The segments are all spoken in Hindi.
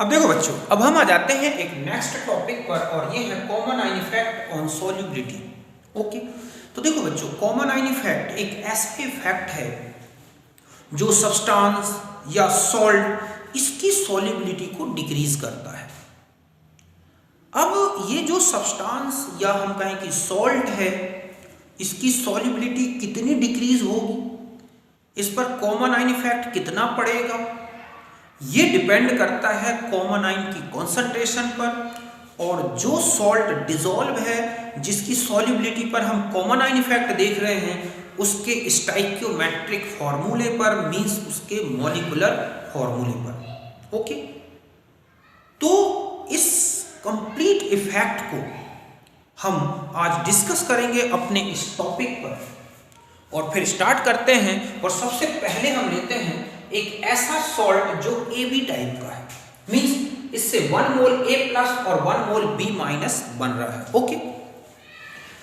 अब देखो बच्चों, अब हम आ जाते हैं एक नेक्स्ट टॉपिक पर और ये है कॉमन आइन इफेक्ट ऑन सॉल्युबिलिटी। ओके, तो देखो बच्चों, कॉमन आइन इफेक्ट एक ऐसा इफेक्ट है जो सब्सटेंस या सॉल्ट इसकी सॉल्युबिलिटी को डिक्रीज करता है। अब ये जो सब्सटेंस या हम कहें कि सॉल्ट है, इसकी सॉल्युबिलिटी कितनी डिक्रीज होगी, इस पर कॉमन आइन इफेक्ट कितना पड़ेगा, ये डिपेंड करता है कॉमन आइन की कॉन्सेंट्रेशन पर। और जो सॉल्ट डिसॉल्व है, जिसकी सॉल्युबिलिटी पर हम कॉमन आइन इफेक्ट देख रहे हैं, उसके स्टोइकियोमेट्रिक फॉर्मूले पर, मींस उसके मॉलिक्यूलर फॉर्मूले पर। ओके, तो इस कंप्लीट इफेक्ट को हम आज डिस्कस करेंगे अपने इस टॉपिक पर और फिर स्टार्ट करते हैं। और सबसे पहले हम लेते हैं एक ऐसा सॉल्ट जो AB टाइप का है, मींस इससे 1 मोल A+ और 1 मोल B- बन रहा है। ओके,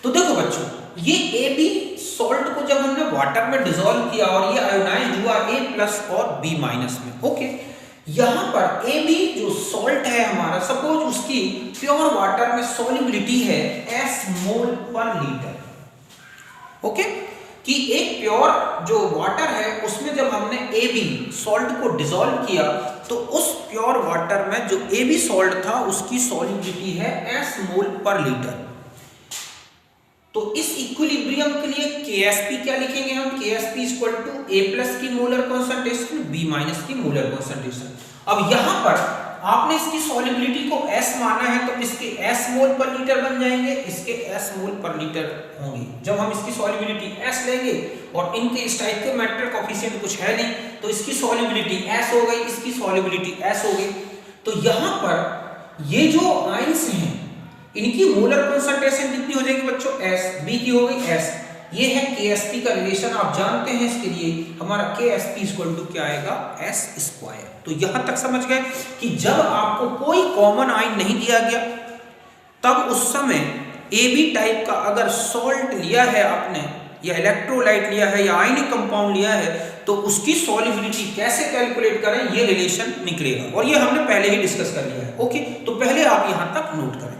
तो देखो बच्चों, ये AB सॉल्ट को जब हमने वाटर में डिसॉल्व किया और ये आयोनाइज्ड हुआ A+ और B- में। ओके, यहां पर AB जो सॉल्ट है हमारा, सपोज उसकी प्योर वाटर में सॉल्युबिलिटी है S मोल पर लीटर। ओके, कि एक प्योर जो वाटर है उसमें जब हमने AB सॉल्ट को डिसॉल्व किया तो उस प्योर वाटर में जो AB सॉल्ट था उसकी सॉल्युबिलिटी है S मोल पर लीटर। तो इस इक्विलिब्रियम के लिए KSP क्या लिखेंगे हम? KSP इक्वल टू A+ की मोलर कॉन्सेंट्रेशन B- की मोलर कॉन्सेंट्रेशन। अब यहां पर आपने इसकी सॉल्युबिलिटी को S माना है तो इसके S मोल पर लीटर बन जाएंगे, इसके S मोल पर लीटर होंगे। जब हम इसकी सॉल्युबिलिटी S लेंगे और इनके स्टोइकियोमेट्रिक कोएफिशिएंट कुछ है नहीं, तो इसकी सॉल्युबिलिटी S हो गई, इसकी सॉल्युबिलिटी S हो गई। तो यहां पर ये जो आयंस हैं, इनकी मोलर कॉन्सेंट्रेशन कितनी हो जाएगी बच्चों? S। B की हो गई S। ये है KSP का रिलेशन, आप जानते हैं। इसके लिए हमारा KSP इक्वल टू क्या आएगा? S²। तो यहां तक समझ गए कि जब आपको कोई कॉमन आइन नहीं दिया गया, तब उस समय AB टाइप का अगर सॉल्ट लिया है आपने, या इलेक्ट्रोलाइट लिया है, या आयनिक कंपाउंड लिया है, तो उसकी सॉल्युबिलिटी कैसे कैलकुलेट करें, ये रिलेशन निकलेगा। और ये हमने पहले ही डिस्कस कर लिया है। ओके, तो पहले आप यहां तक नोट करें।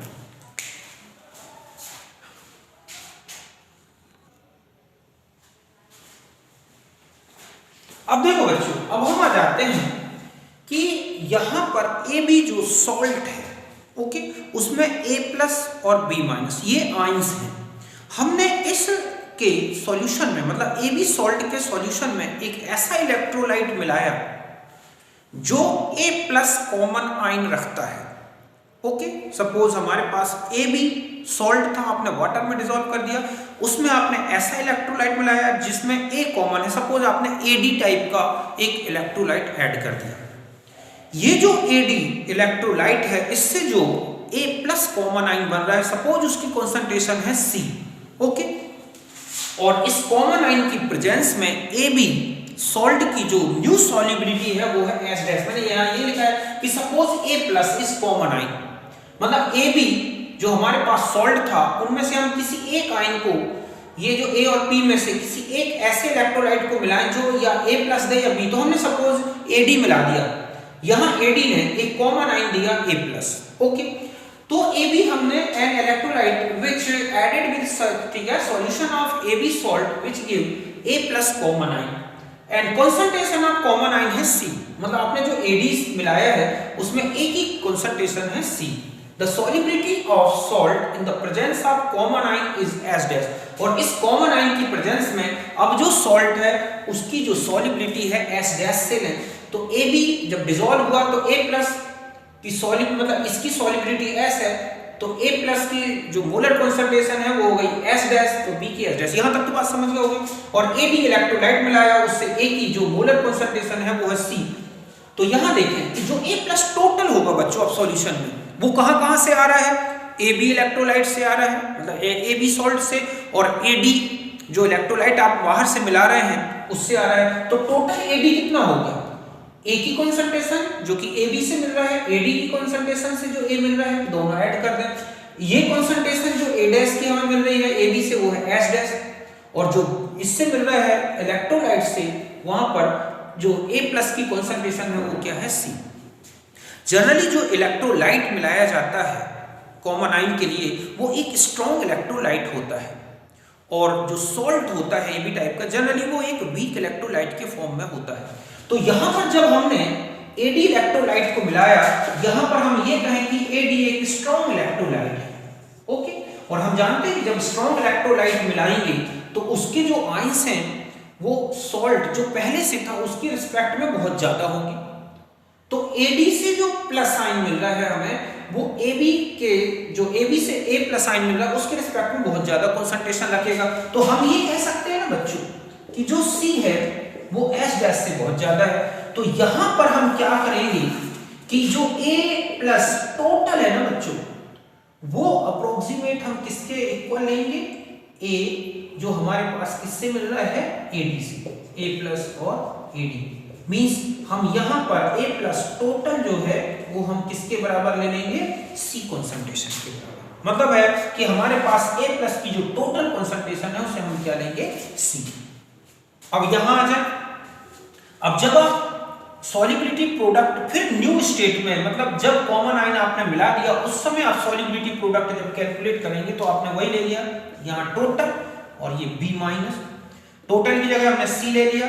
अब देखो बच्चों, अब हम आ जाते हैं कि यहां पर AB जो सॉल्ट है, ओके, उसमें A+ और B- ये आयंस हैं। हमने इसके सॉल्यूशन में, मतलब AB सॉल्ट के सॉल्यूशन में एक ऐसा इलेक्ट्रोलाइट मिलाया जो A+ कॉमन आयन रखता है। ओके, सपोज हमारे पास AB सॉल्ट था, आपने वाटर में डिसॉल्व कर दिया, उसमें आपने ऐसा इलेक्ट्रोलाइट मिलाया जिसमें A कॉमन है। सपोज आपने AD टाइप का एक इलेक्ट्रोलाइट ऐड कर दिया। ये जो AD इलेक्ट्रोलाइट है, इससे जो A+ कॉमन आयन बन रहा है, सपोज उसकी कॉन्सेंट्रेशन है C। ओके, और इस कॉमन आयन की प्रेजेंस में AB सॉल्ट की जो न्यू सॉल्युबिलिटी है वो है S'। मैंने यहां ये लिखा है कि suppose A+ is common ion, मतलब AB जो हमारे पास सॉल्ट था उनमें से हम किसी एक आयन को, ये जो A और P में से किसी एक ऐसे इलेक्ट्रोलाइट को मिलाएं जो या A+ दे या B। तो हमने सपोज AD मिला दिया, यहां AD ने एक कॉमन आयन दिया A+। ओके, तो AB हमने an electrolyte which added with, ठीक है, solution of AB salt which give A+ common ion and concentration of common ion है C। मतलब आपने जो AD मिलाया है उसमें एक ही कॉन्सेंट्रेशन है C। The solubility of salt in the presence of common ion is S'। और इस कॉमन आयन की प्रेजेंस में अब जो सॉल्ट है उसकी जो सॉल्युबिलिटी है S' से लें, तो AB जब डिसॉल्व हुआ तो A+ की सॉल्युबिलिटी, मतलब इसकी सॉल्युबिलिटी S है, तो A+ की जो मोलर कॉन्सेंट्रेशन है वो हो गई S', तो B की S'। यहां तक तो बात समझ गए होगी। और AD इलेक्ट्रोलाइट मिलाया, उससे A की जो मोलर कॉन्सेंट्रेशन है वो है C। तो यहां देखें कि जो A+ टोटल होगा बच्चों अब सॉल्यूशन में, वो कहां से आ रहा है? AB इलेक्ट्रोलाइट से आ रहा है, मतलब AB सॉल्ट से, और AD जो इलेक्ट्रोलाइट आप बाहर से मिला रहे हैं उससे आ रहा है। तो टोटल AD कितना होगा? A की कॉन्सेंट्रेशन जो कि AB से मिल रहा है, AD की कॉन्सेंट्रेशन से जो A मिल रहा है, दोनों ऐड कर दें। ये कॉन्सेंट्रेशन जो A' की हमें मिल रही है AB से, वो है S', और जो इससे मिल रहा है इलेक्ट्रोलाइट से, वहां पर जो A+ की कॉन्सेंट्रेशन है वो क्या है? C। जनरली जो इलेक्ट्रोलाइट मिलाया जाता है कॉमन आयन के लिए वो एक स्ट्रॉन्ग इलेक्ट्रोलाइट होता है, और जो सॉल्ट होता है एबी टाइप का जनरली वो एक वीक इलेक्ट्रोलाइट के फॉर्म में होता है। तो यहाँ पर जब हमने एडी इलेक्ट्रोलाइट को मिलाया, यहाँ पर हम ये कहें कि एडी एक स्ट्रॉन्ग इलेक्ट्रोलाइट है, ओके। और हम जानते हैं कि जब स्ट्रॉन्ग इलेक्ट्रोलाइट मिलाएंगे तो उसके जो आयंस हैं वो सॉल्ट जो पहले से था उसकी रिस्पेक्ट में बहुत ज्यादा होंगे। तो AD से जो प्लस साइन मिल रहा है हमें, वो AB के जो AB से A प्लस साइन मिल रहा है उसके रिस्पेक्ट में बहुत ज्यादा कंसंट्रेशन रखेगा। तो हम ये कह सकते हैं ना बच्चों कि जो C है वो H डैश से बहुत ज्यादा है। तो यहां पर हम क्या करेंगे कि जो A प्लस टोटल है ना बच्चों, वो अप्रोक्सीमेट हम किसके इक्वल लेंगे, A जो हमारे पास किससे मिल रहा है, AD से, A प्लस और AD मींस हम यहां पर A प्लस टोटल जो है वो हम किसके बराबर ले लेंगे, C कंसंट्रेशन के बराबर। मतलब है कि हमारे पास A प्लस की जो टोटल कंसंट्रेशन है उसे हम क्या लेंगे, C। अब यहां आ जाए, अब जब आप सॉल्युबिलिटी प्रोडक्ट फिर न्यू स्टेट में, मतलब जब कॉमन आयन आपने मिला दिया उस समय आप सॉल्युबिलिटी प्रोडक्ट जब कैलकुलेट करेंगे तो आपने वही ले लिया, यहां टोटल और ये B माइनस, टोटल की जगह हमने C ले लिया,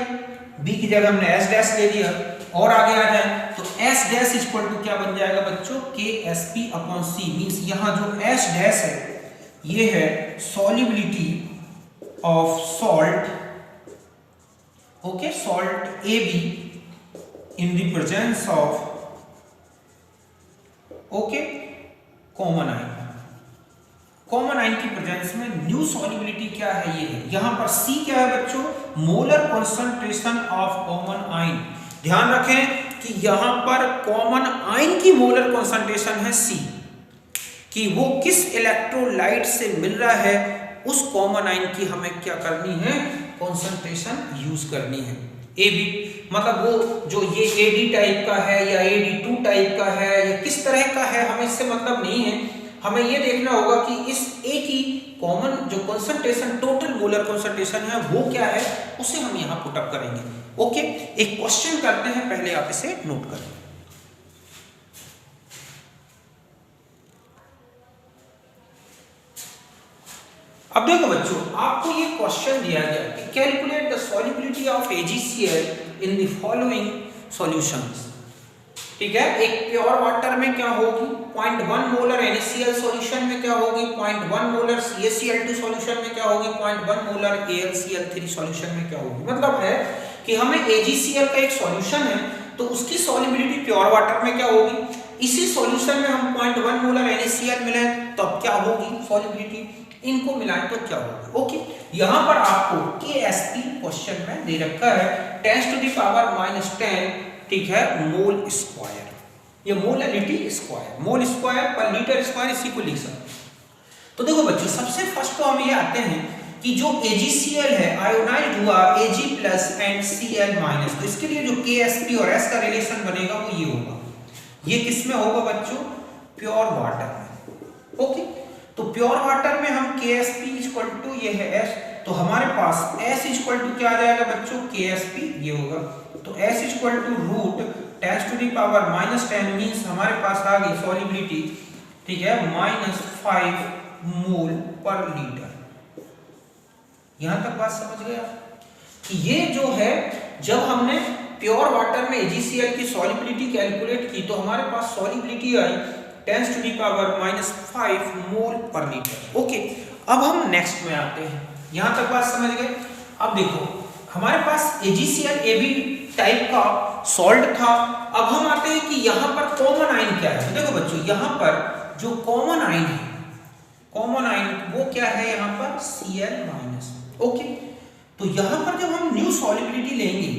B की जगह हमने S डैश ले लिया, और आगे आ जाए तो S डैश इक्वल टू क्या बन जाएगा बच्चों, KSP अपॉन C। मींस यहां जो S डैश है ये है solubility of salt, okay, salt AB in the presence of, okay, common ion. Common ion की प्रेजेंस में न्यू सॉल्युबिलिटी क्या है, ये है। यहां पर C क्या है बच्चों, molar concentration of common ion. ध्यान रखें कि यहां पर कॉमन आयन की मोलर कंसंट्रेशन है C, कि वो किस इलेक्ट्रोलाइट से मिल रहा है उस कॉमन आयन की हमें क्या करनी है, कंसंट्रेशन यूज करनी है। AB मतलब वो जो ये AD टाइप का है या AD2 टाइप का है या किस तरह का है हमें इससे मतलब नहीं है, हमें ये देखना होगा कि इस A की कॉमन जो कंसंट्रेशन टोटल मोलर कंसंट्रेशन है वो क्या है, उसे हम यहां पुट अप करेंगे। ओके, एक क्वेश्चन करते हैं, पहले आप इसे नोट करें। अब देखो बच्चों, आपको ये क्वेश्चन दिया गया कि calculate the solubility of AgCl in the following solutions. ठीक है, एक प्योर वाटर में क्या होगी 0.1 मोलर NaCl सॉल्यूशन में क्या होगी, 0.1 मोलर CaCl2 सॉल्यूशन में क्या होगी, 0.1 मोलर AlCl3 सॉल्यूशन में क्या होगी। मतलब है कि हमें AgCl का एक सॉल्यूशन है तो उसकी सॉल्युबिलिटी प्योर वाटर में क्या होगी, इसी सॉल्यूशन में हम 0.1 मोलर NaCl मिले तब क्या होगी सॉल्युबिलिटी, इनको मिलाएं तो क्या होगा। ओके, यहां पर आपको KSP क्वेश्चन में दे रखा है 10⁻⁻10, ठीक है, मोल स्क्वायर, ये मोलैलिटी स्क्वायर, मोल स्क्वायर पर लीटर स्क्वायर, इसी को लिख सकते। तो देखो बच्चों, सबसे फर्स्ट तो हम ये आते हैं कि जो AgCl है आयोनाइज्ड हुआ Ag plus and Cl minus, तो इसके लिए जो KSP और S का रिलेशन बनेगा वो ये होगा, ये किस में होगा बच्चों, प्योर वाटर में। ओके, तो प्योर वाटर में हम KSP इक्वल टू ये है S, तो हमारे पास S इक्वल टू क्या आ जाएगा बच्चों, KSP ये होगा, तो S equal to root 10⁻⁻10 means हमारे पास आ गई सॉल्युबिलिटी, ठीक है, -5 मोल पर लीटर। यहां तक बात समझ गए आप कि ये जो है जब हमने प्योर वाटर में AgCl की सॉल्युबिलिटी कैलकुलेट की तो हमारे पास सॉल्युबिलिटी आई 10⁻⁻5 मोल पर लीटर। ओके, अब हम नेक्स्ट में आते हैं, यहां तक बात समझ गए। अब देखो हमारे पास AgCl AB टाइप का सॉल्ट था, अब हम आते हैं कि यहां पर कॉमन आयन क्या है। देखो बच्चों, यहां पर जो कॉमन आयन है, कॉमन आयन वो क्या है यहां पर Cl माइनस। ओके, तो यहां पर जब हम न्यू सॉल्युबिलिटी लेंगे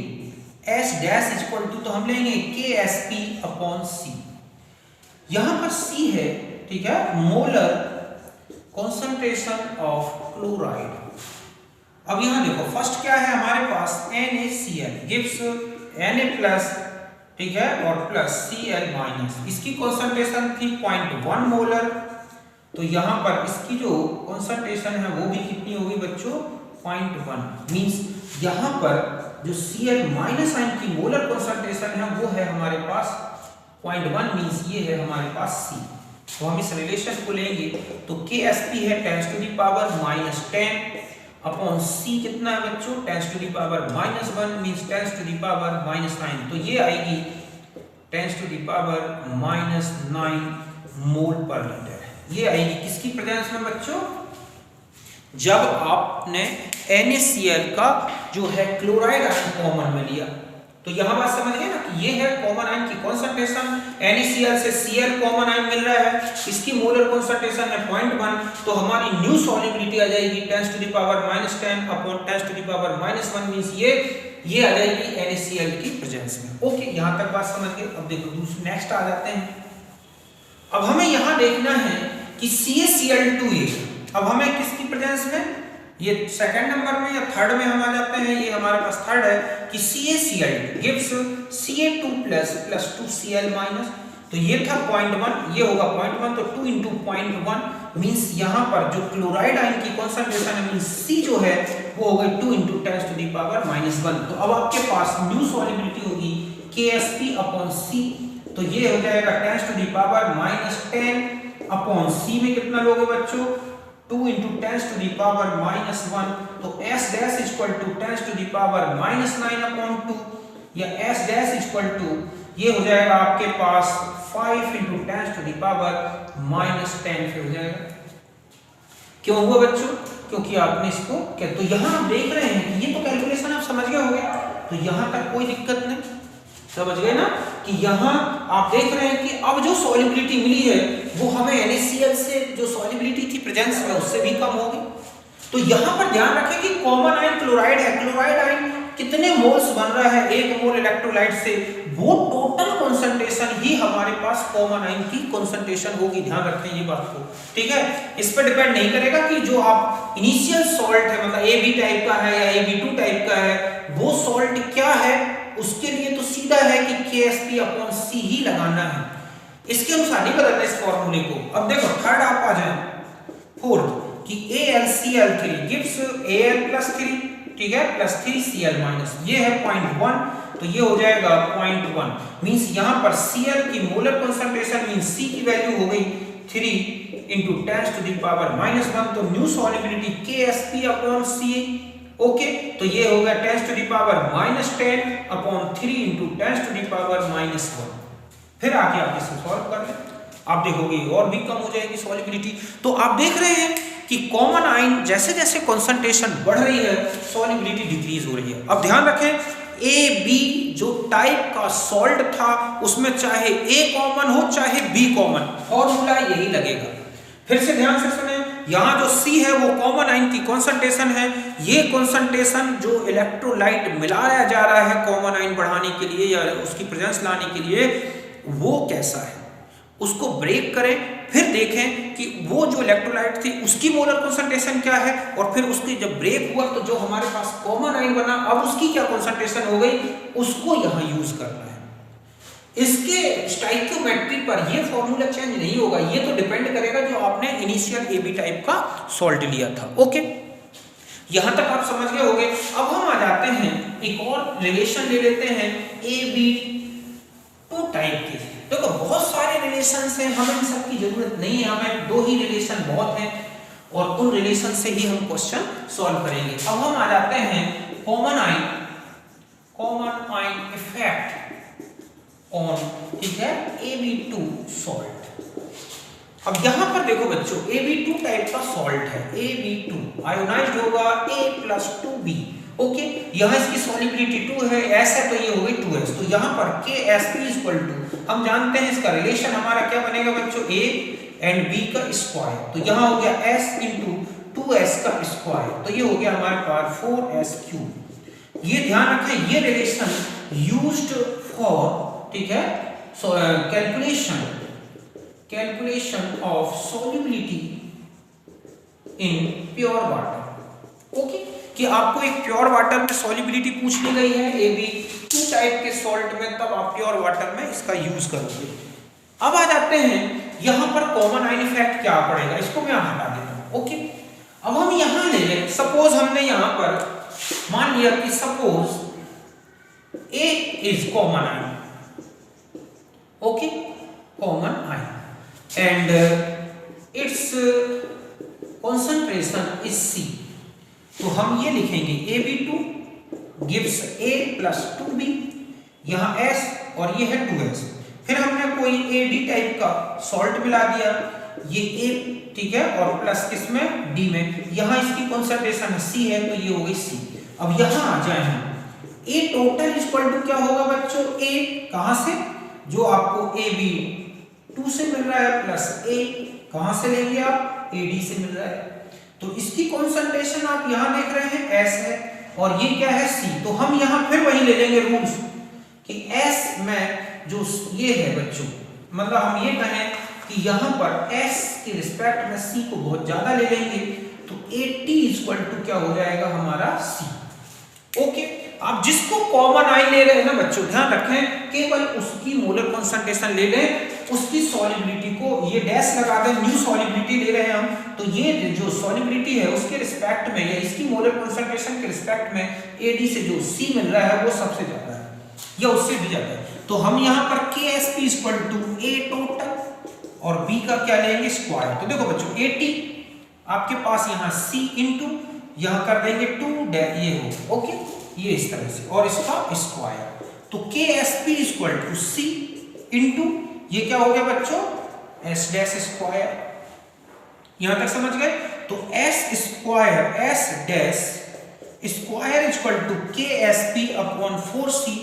S डैश इक्वल टू, तो हम लेंगे KSP अपॉन C। यहां पर C है, ठीक है, मोलर कंसंट्रेशन ऑफ क्लोराइड। अब यहां देखो फर्स्ट क्या है हमारे पास NaCl गिव्स Na प्लस, ठीक है, और प्लस Cl माइनस, इसकी कंसंट्रेशन थी 0.1 मोलर, तो यहां पर इसकी जो कंसंट्रेशन है वो भी कितनी होगी बच्चों, 0.1 मींस यहां पर जो Cl माइनस आयन की मोलर कंसंट्रेशन है वो है हमारे पास 0.1 मींस ये है हमारे पास C। तो हम इस रिलेशन को लेंगे तो KSP है 10⁻⁻10 अपॉन C कितना है बच्चों 10⁻⁻1 मींस 10⁻⁻9। तो ये आएगी 10⁻⁻9 मोल पर लीटर। ये आएगी किसकी प्रेजेंस में बच्चों, जब आपने NaCl का जो है क्लोराइड आयन कॉमन में लिया। तो यहां बात समझ गए ना कि ये है कॉमन आयन की कॉन्सेंट्रेशन, NaCl से Cl कॉमन आयन मिल रहा है, इसकी मोलर कॉन्सेंट्रेशन है 0.1। तो हमारी न्यू सॉल्युबिलिटी आ जाएगी 10⁻⁻10 अपॉन 10⁻⁻1 मींस ये आ जाएगी NaCl की प्रेजेंस में। ओके, यहां तक बात समझ गए। अब देखो दूसरे नेक्स्ट आ जाते हैं। अब हमें यहां देखना है कि CaCl2 अब हमें किसकी प्रेजेंस में, ये सेकंड नंबर में या थर्ड में हम आ जाते हैं। ये हमारे पास थर्ड है कि CaCl2 gives Ca2 plus 2Cl minus. तो ये था 0.1, ये होगा 0.1, तो 2 × 0.1 मींस यहाँ पर जो क्लोराइड आयन की कॉन्सेंट्रेशन है मींस C जो है वो हो गई 2 × 10⁻⁻1। तो अब आपके पास न्यू सॉल्युबिलिटी होगी KSP अपॉन C। तो ये हो जाएगा 10⁻⁻10 अपॉन C में कितना लोगे बच्चों 2 × 10⁻⁻1। तो S dash equal to 10⁻⁻9 upon 2 या S डैश इक्वल टू ये हो जाएगा आपके पास 5 × 10⁻⁻10 फिर हो जाएगा। क्यों हुआ बच्चों, क्योंकि आपने इसको क्या, तो यहां आप देख रहे हैं कि ये तो कैलकुलेशन आप समझ गए होंगे, तो यहां तक कोई दिक्कत नहीं, समझ गए ना कि यहां आप देख रहे हैं कि अब जो सॉल्युबिलिटी मिली है वो हमें NaCl से जो सॉल्युबिलिटी थी प्रेजेंस में उससे भी कम होगी। तो यहां पर ध्यान रखें कि कॉमन आयन क्लोराइड है, क्लोराइड आयन कितने मोल्स बन रहा है 1 मोल इलेक्ट्रोलाइट से, वो टोटल कंसंट्रेशन ही हमारे पास कॉमन आयन की कंसंट्रेशन होगी। ध्यान रखें ये बात को, ठीक है। इस पर डिपेंड नहीं करेगा कि जो आप इनिशियल सॉल्ट है मतलब AB टाइप का है या AB2 टाइप का है, वो सॉल्ट क्या है, उसके लिए तो सीधा है कि KSP अपॉन C ही लगाना है, इसके अनुसार नहीं बदलना इस फॉर्मूले को। अब देखो थर्ड आप आ जाए, फोर्थ कि AlCl3 गिव्स Al प्लस 3, ठीक है, प्लस 3Cl माइनस, ये है 0.1, तो ये हो जाएगा 0.1 मींस यहां पर Cl की मोलर कंसंट्रेशन मींस C की वैल्यू हो गई 3 × 10⁻⁻1। तो new solubility KSP upon C। Okay, तो ये हो गया 10⁻⁻10 अपॉन 3 × 10⁻⁻1। फिर आके आप इसे सॉल्व कर लें, आप देखोगे और भी कम हो जाएगी सॉल्युबिलिटी। तो आप देख रहे हैं कि कॉमन आयन जैसे जैसे कंसंट्रेशन बढ़ रही है सॉल्युबिलिटी डिक्रीज हो रही है। अब ध्यान रखें AB जो टाइप का सॉल्ट था उसमें चाहे A कॉमन हो चाहे B कॉमन, फॉर्मूला यही लगेगा। फिर से ध्यान से सुने, यहाँ जो C है वो कॉमन आयन की कंसंट्रेशन है, ये कंसंट्रेशन जो इलेक्ट्रोलाइट मिलाया जा रहा है कॉमन आयन बढ़ाने के लिए या उसकी प्रेजेंस लाने के लिए, वो कैसा है उसको ब्रेक करें, फिर देखें कि वो जो इलेक्ट्रोलाइट थी उसकी मोलर कंसंट्रेशन क्या है, और फिर उसकी जब ब्रेक हुआ तो जो हमारे पास कॉमन आयन बना अब उसकी क्या कंसंट्रेशन हो गई, उसको यहाँ यूज करना है। इसके स्टाइकियोमेट्री पर ये फॉर्मूला चेंज नहीं होगा, ये तो डिपेंड करेगा जो आपने इनिशियल AB टाइप का सॉल्ट लिया था। ओके, यहां तक आप समझ गए होंगे। अब हम आ जाते हैं एक और रिलेशन ले लेते हैं AB2 टाइप के। देखो बहुत सारे रिलेशन हैं, हमें इन सब की जरूरत नहीं है, हमें 2 ही रिलेशन बहुत हैं और उन रिलेशन से ही हम क्वेश्चन सॉल्व करेंगे। अब हम आ जाते हैं कॉमन आयन इफेक्ट ऑन, ठीक है, AB2 सॉल्ट। अब यहां पर देखो बच्चों AB2 टाइप का सॉल्ट है, AB2 आयोनाइज्ड होगा A+2B। ओके, यहां इसकी सॉल्युबिलिटी 2 है, S है तो ये हो गई 2S। तो यहां पर KSP इक्वल टू, हम जानते हैं इसका रिलेशन हमारा क्या बनेगा बच्चों, A एंड B का स्क्वायर। तो यहां हो गया S × 2S का स्क्वायर, तो ये हो गया हमारे पास 4S³। ये ध्यान रखें ये रिलेशन यूज्ड फॉर, ठीक है, so calculation of solubility in pure water. Okay, कि आपको एक प्योर वाटर में सॉल्युबिलिटी पूछ ली गई है AB2 टाइप के सॉल्ट में, तब आप प्योर वाटर में इसका यूज करोगे। अब आ जाते हैं यहां पर कॉमन आयन इफेक्ट क्या पड़ेगा, इसको मैं हटा देता हूं। ओके, अब हम यहां ले लें, सपोज हमने यहां पर मान लिया कि suppose A is common ion. Okay, and its concentration is C। तो हम ये लिखेंगे AB2 gives A plus 2B, यहाँ S और ये है 2S। फिर हमने कोई AD टाइप का सॉल्ट मिला दिया, ये A ठीक है और प्लस किसमें D में, यहाँ इसकी कॉन्सेंट्रेशन C है तो ये हो गई C। अब यहाँ आ जाए हम A टोटल इक्वल टू क्या होगा बच्चों, A कहाँ से, जो आपको AB2 से मिल रहा है प्लस A कहाँ से लेंगे आप, AD से मिल रहा है। तो इसकी कॉन्सेंट्रेशन आप यहाँ देख रहे हैं S है और ये क्या है C। तो हम यहाँ फिर वही ले लेंगे रूल्स कि S में जो ये है बच्चों, मतलब हम ये कहें कि यहाँ पर S के रिस्पेक्ट में C को बहुत ज्यादा ले लेंगे तो AT इक्वल टू क्या हो जाएगा हमारा C। ओके, आप जिसको कॉमन आई ले रहे हैं ना बच्चों, ध्यान रखें केवल उसकी मोलर कॉन्सेंट्रेशन ले लें, उसकी सॉल्युबिलिटी को ये डैश लगा दें, न्यू सॉल्युबिलिटी ले रहे हैं हम, तो ये जो सॉल्युबिलिटी है उसके रिस्पेक्ट में या इसकी मोलर कॉन्सेंट्रेशन के रिस्पेक्ट में AD से जो C मिल रहा है वो सबसे ज्यादा है या उससे भी ज्यादा है। तो हम यहाँ पर KSP equal to A total और B का क्या लेंगे स्क्वायर। तो देखो बच्चों AT आपके पास यहाँ C इंटू यहाँ कर देंगे 2 ये हो, ओके ये इस तरह से और इसका स्क्वायर। तो KSP equal to C into ये क्या हो गया बच्चों S डैश स्क्वायर। यहां तक समझ गए। तो S square S dash square equal to KSP upon 4C।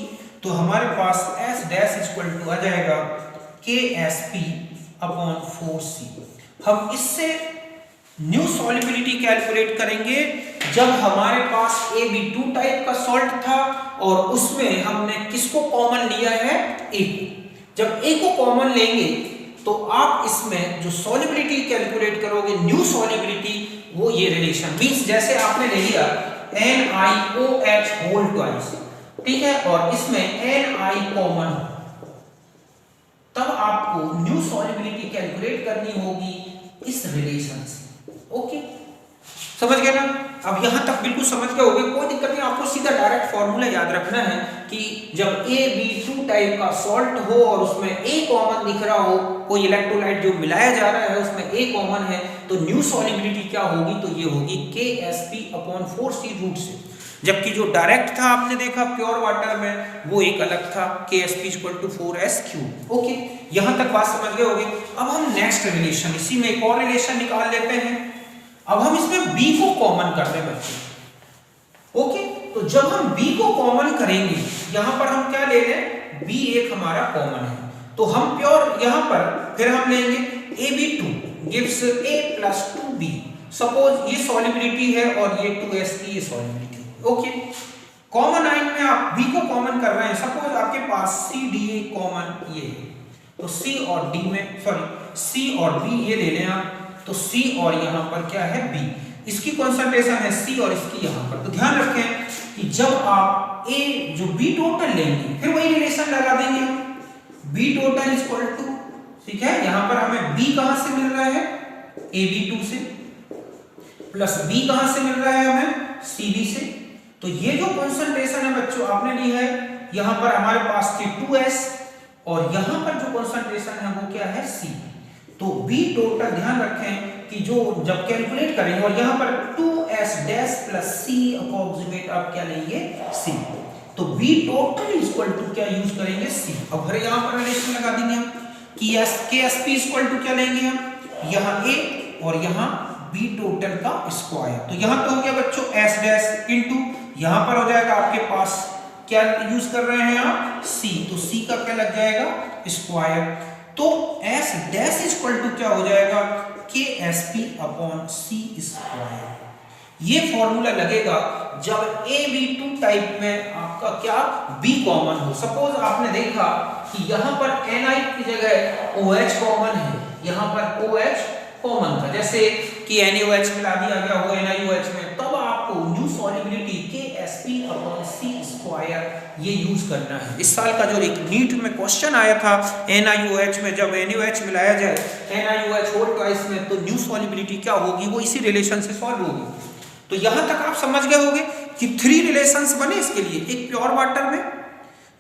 तो हमारे पास S डैश इक्वल टू आ जाएगा KSP अपॉन 4C। हम इससे न्यू सॉल्युबिलिटी कैलकुलेट करेंगे जब हमारे पास AB2 टाइप का सॉल्ट था और उसमें हमने किसको कॉमन लिया है, A को। जब A को कॉमन लेंगे तो आप इसमें जो सॉल्युबिलिटी कैलकुलेट करोगे न्यू सॉल्युबिलिटी, वो ये रिलेशन मींस जैसे आपने ले लिया NiOH होल ट्वाइस, ठीक है, और इसमें Ni कॉमन, तब आपको न्यू सॉल्युबिलिटी कैलकुलेट करनी होगी इस रिलेशन से। ओके समझ गए ना। अब यहां तक बिल्कुल समझ गए होंगे, कोई दिक्कत नहीं, आपको सीधा डायरेक्ट फॉर्मूला याद रखना है कि जब AB2 टाइप का सॉल्ट हो और उसमें A कॉमन दिख रहा हो, कोई इलेक्ट्रोलाइट जो मिलाया जा रहा है उसमें A कॉमन है, तो न्यू सॉल्युबिलिटी क्या होगी, तो ये होगी KSP अपॉन 4C रूट से। जबकि जो डायरेक्ट था आपने देखा प्योर वाटर में वो एक अलग था, KSP equal to 4S3। Okay यहां तक बात समझ गए होंगे। अब हम नेक्स्ट रिलेशन, इसी में एक और रिलेशन निकाल लेते हैं। अब हम इसमें B को कॉमन कर रहे हैं बच्चों। ओके तो जब हम B को कॉमन करेंगे, यहां पर हम क्या ले लें, B एक हमारा कॉमन है, तो हम प्योर यहां पर फिर हम लेंगे AB2 gives A plus 2B। Suppose ये सॉल्युबिलिटी है और ये 2S की ये सॉल्युबिलिटी। ओके कॉमन आइन में आप B को कॉमन कर रहे हैं, सपोज आपके पास CDA कॉमन ये है, तो C और D में C और B ये ले लें आप, तो C और यहाँ पर क्या है B, इसकी कॉन्सेंट्रेशन है C और इसकी यहाँ पर। तो ध्यान रखें कि जब आप A जो B टोटल लेंगे फिर वही रिलेशन लगा देंगे, B टोटल इक्वल टू, ठीक है, यहाँ पर हमें B कहाँ से मिल रहा है, AB2 से, प्लस B कहाँ से मिल रहा है हमें, CB से। तो ये जो कॉन्सेंट्रेशन है बच्चों आपने ली है, यहाँ पर हमारे पास थी 2S और यहाँ पर जो कॉन्सेंट्रेशन है वो क्या है C। तो B टोटल ध्यान रखें कि जो जब कैलकुलेट करेंगे और यहाँ पर 2S dash plus C approximate आप क्या लेंगे C, तो B टोटल इक्वल टू क्या यूज करेंगे C। अब फिर यहाँ पर रिलेशन लगा देंगे हम कि KSP इक्वल टू क्या लेंगे हम, यहाँ A और यहाँ B टोटल का स्क्वायर। तो यहाँ तो हो गया बच्चों S डैश इंटू यहाँ पर हो जाएगा आपके पास क्या यूज कर रहे हैं आप C, तो C का क्या लग जाएगा स्क्वायर। तो S डैश इक्वल टू क्या हो जाएगा KSP अपॉन C स्क्वायर। ये फॉर्मूला लगेगा जब AB2 टाइप में आपका क्या B कॉमन हो। सपोज आपने देखा कि यहाँ पर Ni की जगह OH कॉमन है, यहाँ पर OH कॉमन था, जैसे कि NaOH मिला दिया गया हो NiOH में, तब आपको new solubility KSP upon C square ये यूज करना है। इस साल का जो एक नीट में क्वेश्चन आया था NiOH में, जब NaOH मिलाया जाए NiOH होल ट्वाइस में, तो न्यू सॉल्युबिलिटी क्या होगी, वो इसी रिलेशन से सॉल्व होगी। तो यहां तक आप समझ गए होंगे कि 3 रिलेशंस बने इसके लिए। एक प्योर वाटर में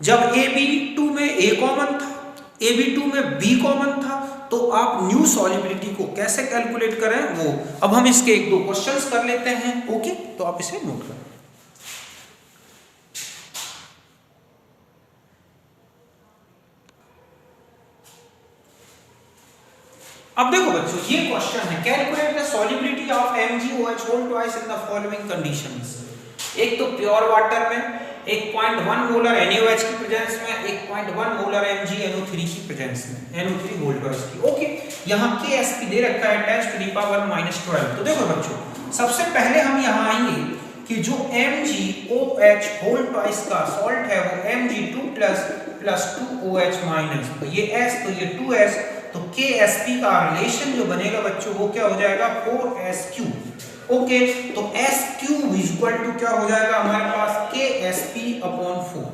जब AB2 में A कॉमन था, AB2 में B कॉमन था, तो आप न्यू सॉल्युबिलिटी को कैसे कैलकुलेट करें वो अब हम इसके एक दो क्वेश्चंस कर लेते हैं। ओके, तो आप इसे नोट करें। अब देखो बच्चों, ये क्वेश्चन है, calculate the solubility of MgOH whole twice in the following conditions. एक तो प्योर वाटर में 1.1 मोलर NaOH की प्रेजेंस में, 1.1 मोलर MgNO3 की प्रेजेंस में, NO3 होल ट्वाइस की। ओके, यहाँ Ksp दे रखा है 10 टू द पावर -12। तो देखो बच्चों, सबसे पहले हम यहाँ आएंगे कि जो MgOH होल ट्वाइस का सॉल्ट है वो Mg2 प्लस 2OH माइनस, तो ये S तो ये 2S, तो Ksp का रिलेशन जो बनेगा बच्चों वो क्या हो जाएगा 4Sq। ओके, तो Sq इक्वल टू क्या हो जाएगा हमारे पास Ksp/4।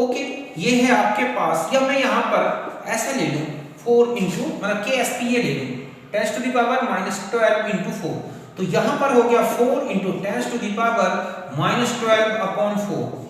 ओके, ये है आपके पास, या मैं यहाँ पर ऐसे ले लूँ 4 इंटू मतलब Ksp ये ले लूँ 10 टू द पावर -12 इंटू 4, तो यहाँ पर हो गया 4 इंटू 10 टू द पावर -12/4।